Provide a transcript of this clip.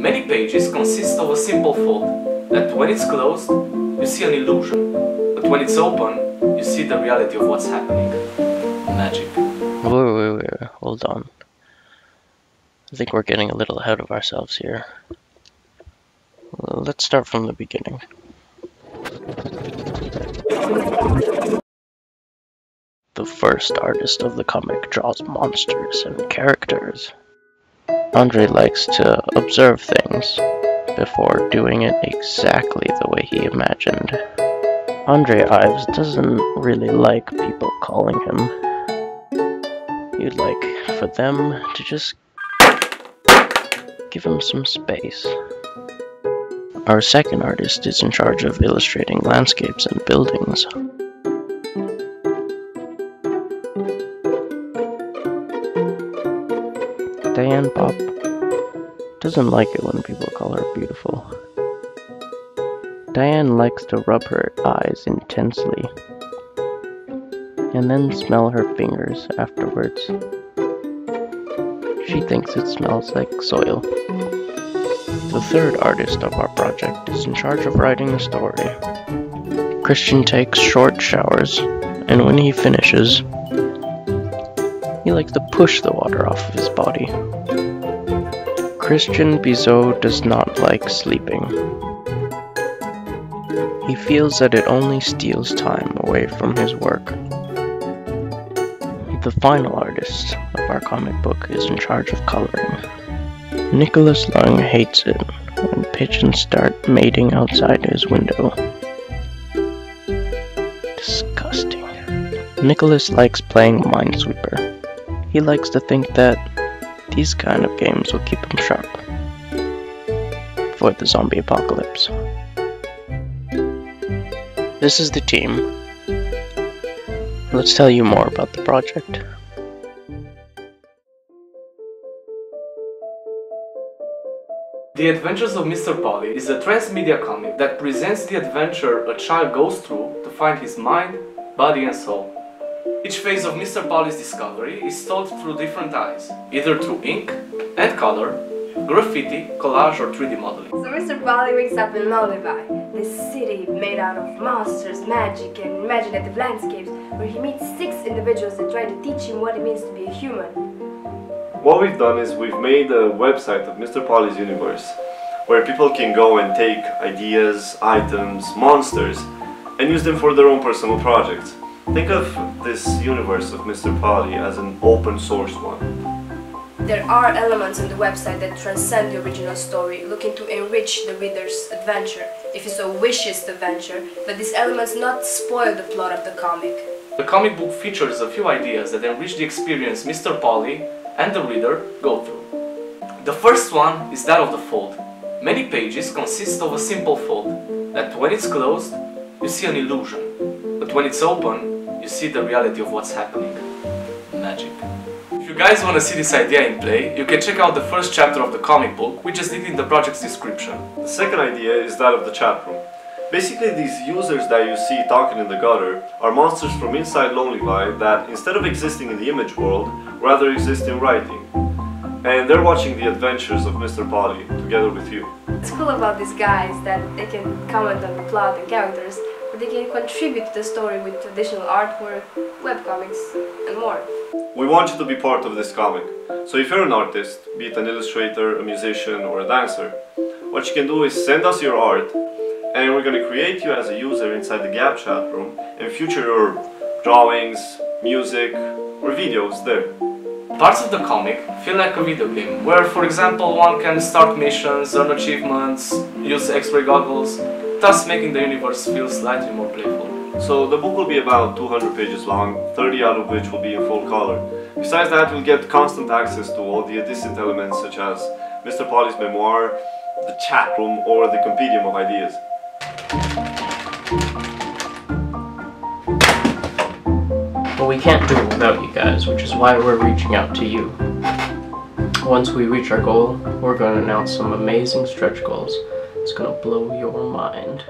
Many pages consist of a simple fold that when it's closed, you see an illusion, but when it's open, you see the reality of what's happening. Magic. Wait, hold on. I think we're getting a little ahead of ourselves here. Let's start from the beginning. The first artist of the comic draws monsters and characters. Andre likes to observe things before doing it exactly the way he imagined. Andre Ives doesn't really like people calling him. He'd like for them to just give him some space. Our second artist is in charge of illustrating landscapes and buildings. Diane Pop doesn't like it when people call her beautiful. Diane likes to rub her eyes intensely and then smell her fingers afterwards. She thinks it smells like soil. The third artist of our project is in charge of writing the story. Christian takes short showers, and when he finishes, he likes to push the water off of his body. Christian BIZ does not like sleeping. He feels that it only steals time away from his work. The final artist of our comic book is in charge of coloring. Nicholas Lung hates it when pigeons start mating outside his window. Disgusting. Nicholas likes playing Minesweeper. He likes to think that these kind of games will keep him sharp for the zombie apocalypse. This is the team. Let's tell you more about the project. The Adventures of Mr. Polly is a transmedia comic that presents the adventure a child goes through to find his mind, body and soul. Each phase of Mr. Polly's discovery is told through different eyes, either through ink and color, graffiti, collage or 3D modeling. So Mr. Polly wakes up in Lullaby, this city made out of monsters, magic and imaginative landscapes, where he meets 6 individuals that try to teach him what it means to be a human. What we've done is we've made a website of Mr. Polly's universe, where people can go and take ideas, items, monsters, and use them for their own personal projects. Think of this universe of Mr. Polly as an open source one. There are elements on the website that transcend the original story, looking to enrich the reader's adventure, if he so wishes to venture, but these elements not spoil the plot of the comic. The comic book features a few ideas that enrich the experience Mr. Polly and the reader go through. The first one is that of the fold. Many pages consist of a simple fold that when it's closed, you see an illusion, but when it's open, you see the reality of what's happening. Magic. If you guys want to see this idea in play, you can check out the first chapter of the comic book, which is linked in the project's description. The second idea is that of the chat room. Basically, these users that you see talking in the gutter are monsters from inside Lonelyby that, instead of existing in the image world, rather exist in writing. And they're watching the adventures of Mr. Polly together with you. What's cool about these guys is that they can comment on the plot and characters, but they can contribute to the story with traditional artwork, webcomics, and more. We want you to be part of this comic. So if you're an artist, be it an illustrator, a musician, or a dancer, what you can do is send us your art, and we're going to create you as a user inside the Gap chat room and feature your drawings, music, or videos there. Parts of the comic feel like a video game, where for example one can start missions, earn achievements, use X-ray goggles, thus making the universe feel slightly more playful. So the book will be about 200 pages long, 30 out of which will be in full color. Besides that, you'll get constant access to all the adjacent elements such as Mr. Polly's memoir, the chat room, or the compendium of ideas. But we can't do it without you guys, which is why we're reaching out to you. Once we reach our goal, we're going to announce some amazing stretch goals. It's going to blow your mind.